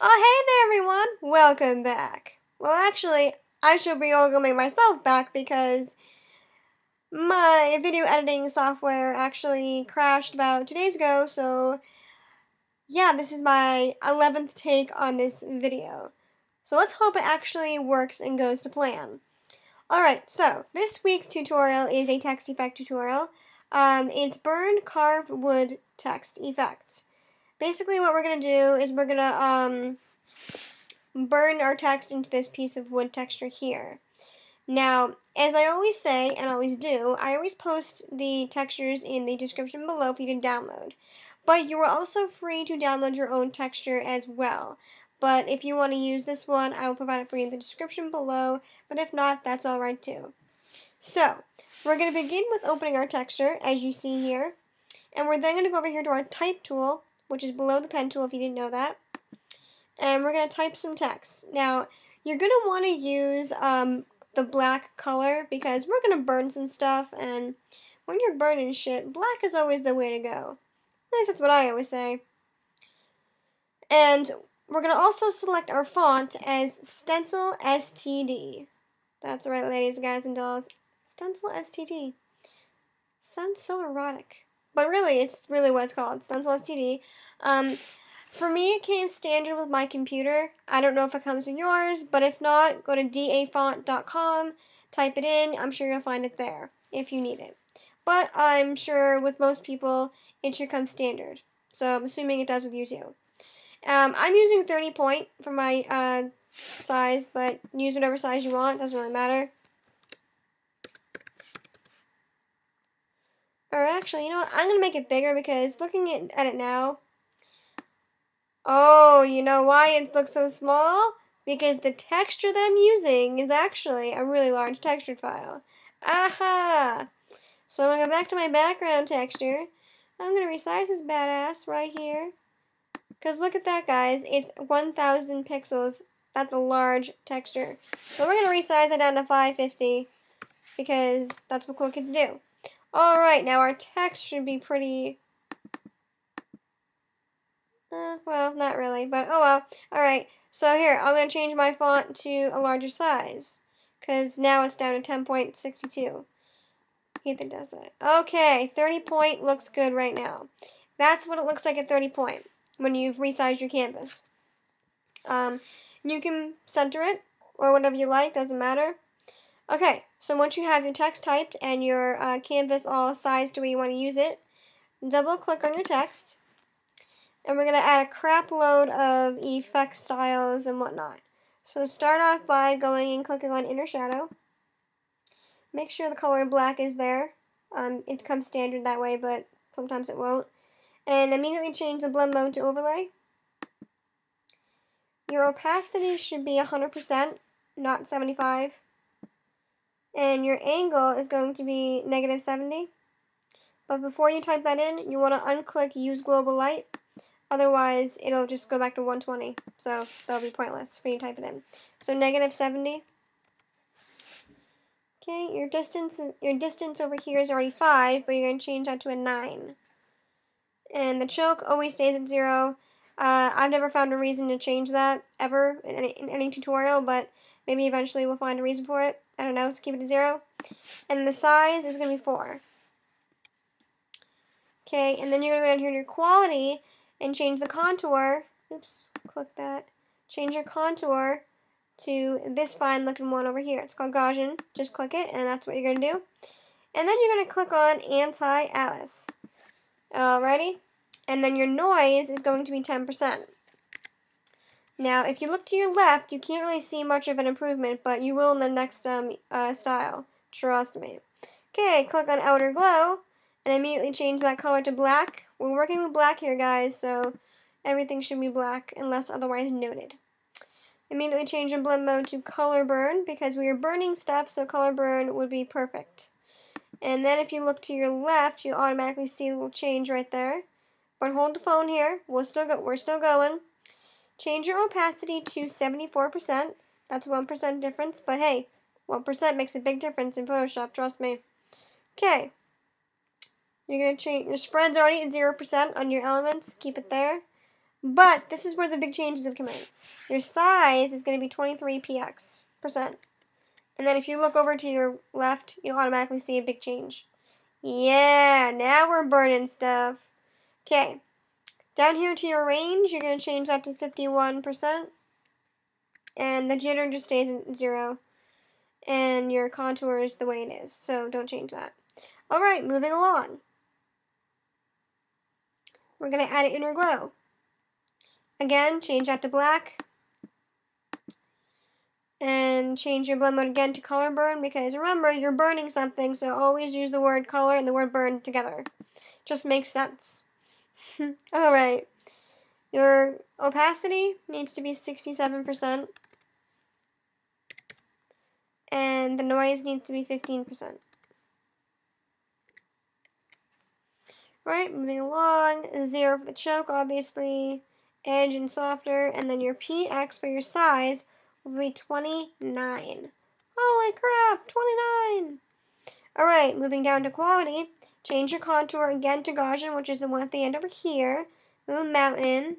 Oh, hey there, everyone! Welcome back. Well, actually, I should be welcoming myself back because my video editing software actually crashed about 2 days ago, so yeah, this is my 11th take on this video. So let's hope it actually works and goes to plan. Alright, so this week's tutorial is a text effect tutorial. It's burned carved wood text effect. Basically what we're going to do is we're going to burn our text into this piece of wood texture here. Now, as I always say, and always do, I always post the textures in the description below for you to download. But you are also free to download your own texture as well. But if you want to use this one, I will provide it for you in the description below. But if not, that's alright too. So, we're going to begin with opening our texture, as you see here. And we're then going to go over here to our type tool, which is below the pen tool if you didn't know that. And we're going to type some text. Now, you're going to want to use the black color because we're going to burn some stuff, and when you're burning shit, black is always the way to go. At least that's what I always say. And we're going to also select our font as Stencil STD. That's right, ladies, guys, and dolls. Stencil STD. Sounds so erotic. But really, it's really what it's called. Stencil STD. For me, it came standard with my computer. I don't know if it comes with yours, but if not, go to dafont.com, type it in. I'm sure you'll find it there if you need it. But I'm sure with most people, it should come standard. So I'm assuming it does with you too. I'm using 30 point for my size, but use whatever size you want. Doesn't really matter. Or actually, you know what? I'm going to make it bigger because looking at it now, oh, you know why it looks so small? Because the texture that I'm using is actually a really large textured file. Aha! So I'm going to go back to my background texture. I'm going to resize this badass right here. Because look at that, guys. It's 1,000 pixels. That's a large texture. So we're going to resize it down to 550 because that's what cool kids do. Alright, now our text should be pretty... well, not really, but oh well. Alright, so here, I'm going to change my font to a larger size. Because now it's down to 10.62. Ethan does that. Okay, 30 point looks good right now. That's what it looks like at 30 point when you've resized your canvas. You can center it, or whatever you like, doesn't matter. Okay, so once you have your text typed and your canvas all sized to where you want to use it, double click on your text. And we're going to add a crap load of effect styles and whatnot. So start off by going and clicking on Inner Shadow. Make sure the color black is there. It comes standard that way, but sometimes it won't. And immediately change the blend mode to overlay. Your opacity should be 100%, not 75. And your angle is going to be -70. But before you type that in, you want to unclick Use Global Light. Otherwise, it'll just go back to 120. So that'll be pointless for you to type it in. So -70. Okay, your distance over here is already 5, but you're going to change that to a 9. And the choke always stays at 0. I've never found a reason to change that ever in any tutorial, but maybe eventually we'll find a reason for it. I don't know, so keep it to 0. And the size is going to be 4. Okay, and then you're going to go down here to your quality and change the contour. Oops, click that. Change your contour to this fine looking one over here. It's called Gaussian. Just click it, and that's what you're going to do. And then you're going to click on Anti-Alias. Alrighty? And then your noise is going to be 10%. Now, if you look to your left, you can't really see much of an improvement, but you will in the next style. Trust me. Okay, click on Outer Glow, and immediately change that color to black. We're working with black here, guys, so everything should be black unless otherwise noted. Immediately change your blend mode to Color Burn because we are burning stuff, so Color Burn would be perfect. And then if you look to your left, you'll automatically see a little change right there. But hold the phone here. We're still going. Change your opacity to 74%. That's a 1% difference, but hey, 1% makes a big difference in Photoshop, trust me. Okay. You're going to change, your spread's already at 0% on your elements. Keep it there. But this is where the big changes have come in. Your size is going to be 23%. And then if you look over to your left, you'll automatically see a big change. Yeah, now we're burning stuff. Okay, down here to your range, you're going to change that to 51%. And the jitter just stays at 0. And your contour is the way it is, so don't change that. Alright, moving along. We're going to add an inner glow. Again, change that to black. And change your blend mode again to color burn, because remember, you're burning something, so always use the word color and the word burn together. Just makes sense. Alright. Your opacity needs to be 67%. And the noise needs to be 15%. Right, moving along. 0 for the choke, obviously. Edge and softer. And then your PX for your size will be 29. Holy crap, 29! Alright, moving down to quality. Change your contour again to Gaussian, which is the one at the end over here. Move mountain.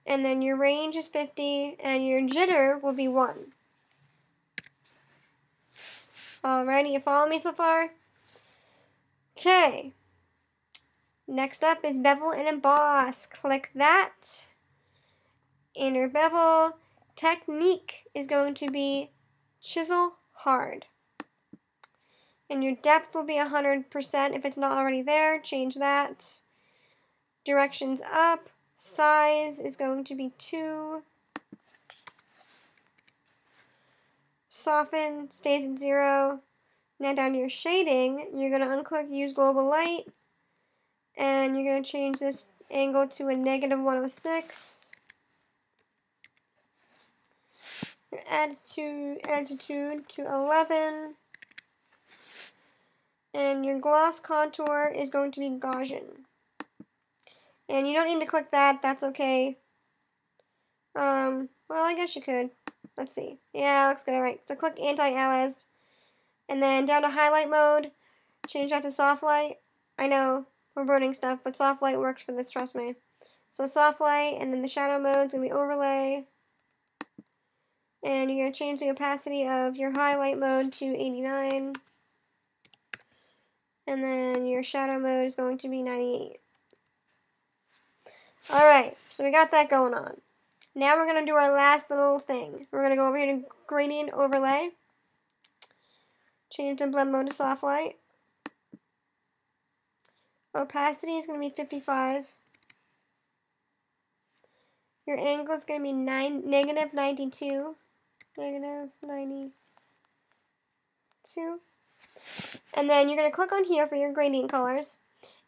And then your range is 50, and your jitter will be 1. Alrighty, you follow me so far? Okay. Next up is Bevel and Emboss. Click that. Inner bevel. Technique is going to be chisel hard. And your depth will be 100%. If it's not already there, change that. Directions up. Size is going to be 2. Soften stays at 0. Now down to your shading, you're going to unclick Use Global Light. And you're going to change this angle to a -106. Your attitude to 11. And your gloss contour is going to be Gaussian. And you don't need to click that, that's okay. Well, I guess you could. Let's see. Yeah, looks good, alright. So click Anti-Aliased. And then down to highlight mode, change that to soft light. I know, we're burning stuff, but soft light works for this, trust me. So soft light, and then the shadow mode is going to be overlay. And you're going to change the opacity of your highlight mode to 89. And then your shadow mode is going to be 98. Alright, so we got that going on. Now we're going to do our last little thing. We're going to go over here to Gradient Overlay. Change the blend mode to soft light. Opacity is going to be 55. Your angle is going to be -92. -92. And then you're going to click on here for your gradient colors.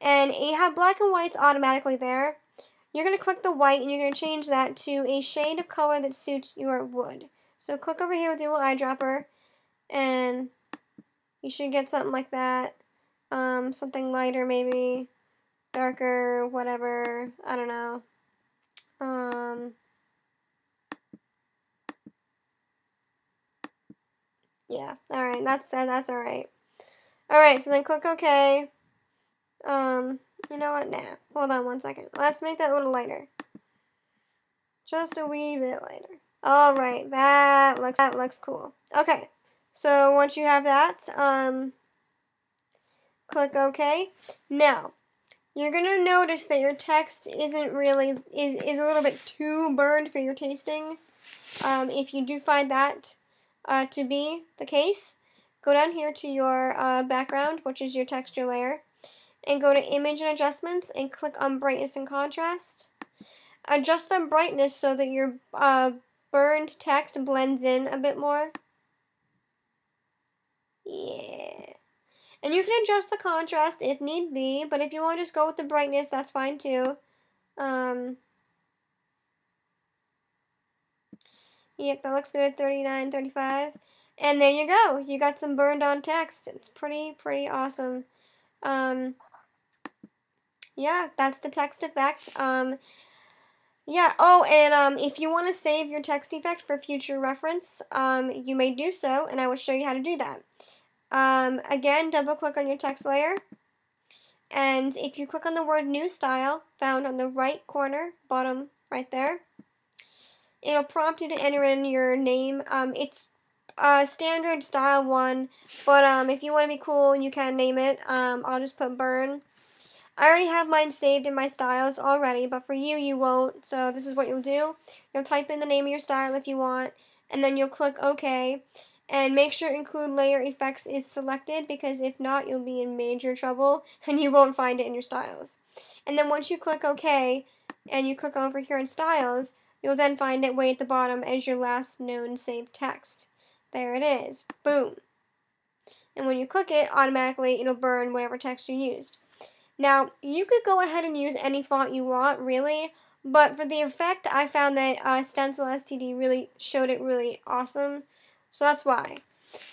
And you have black and whites automatically there. You're going to click the white and you're going to change that to a shade of color that suits your wood. So click over here with your little eyedropper and you should get something like that. Something lighter maybe, darker, whatever, I don't know. Yeah, alright, that's alright. Alright, so then click OK. You know what? Nah, hold on one second. Let's make that a little lighter. Just a wee bit lighter. Alright, that looks cool. Okay, so once you have that, click OK. Now, you're going to notice that your text isn't really, is a little bit too burned for your tasting. If you do find that to be the case, go down here to your background, which is your texture layer, and go to Image and Adjustments and click on Brightness and Contrast. Adjust the brightness so that your burned text blends in a bit more. Yeah. And you can adjust the contrast if need be, but if you want to just go with the brightness, that's fine too. Yep, that looks good, 39, 35. And there you go. You got some burned on text. It's pretty awesome. Yeah, that's the text effect. Yeah, oh, and if you want to save your text effect for future reference, you may do so, and I will show you how to do that. Again, double click on your text layer, And if you click on the word New Style, found on the right corner, bottom right there, it'll prompt you to enter in your name. It's a standard style one, but if you want to be cool, you can name it. I'll just put Burn. I already have mine saved in my styles already, but for you, you won't. So this is what you'll do. You'll type in the name of your style if you want, and then you'll click OK. And make sure Include Layer Effects is selected, because if not, you'll be in major trouble and you won't find it in your styles. And then once you click OK and you click over here in Styles, you'll then find it way at the bottom as your last known saved text. There it is. Boom. And when you click it, automatically it'll burn whatever text you used. Now, you could go ahead and use any font you want, really, but for the effect, I found that Stencil STD really showed it really awesome. So that's why.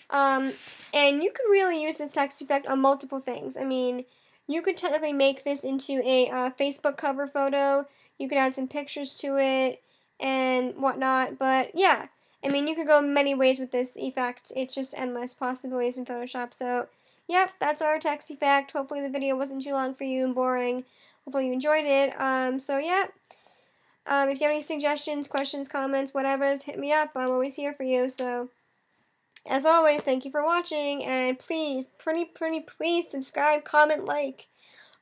And you could really use this text effect on multiple things. I mean, you could technically make this into a Facebook cover photo. You could add some pictures to it and whatnot. But yeah, I mean, you could go many ways with this effect. It's just endless possibilities in Photoshop. So yep, that's our text effect. Hopefully the video wasn't too long for you and boring. Hopefully you enjoyed it. So yeah. If you have any suggestions, questions, comments, whatever, hit me up. I'm always here for you. So as always, thank you for watching, and please, please subscribe, comment, like.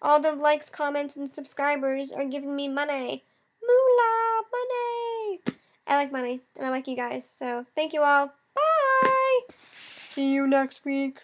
All the likes, comments, and subscribers are giving me money. Moolah, money. I like money, and I like you guys. So thank you all. Bye. See you next week.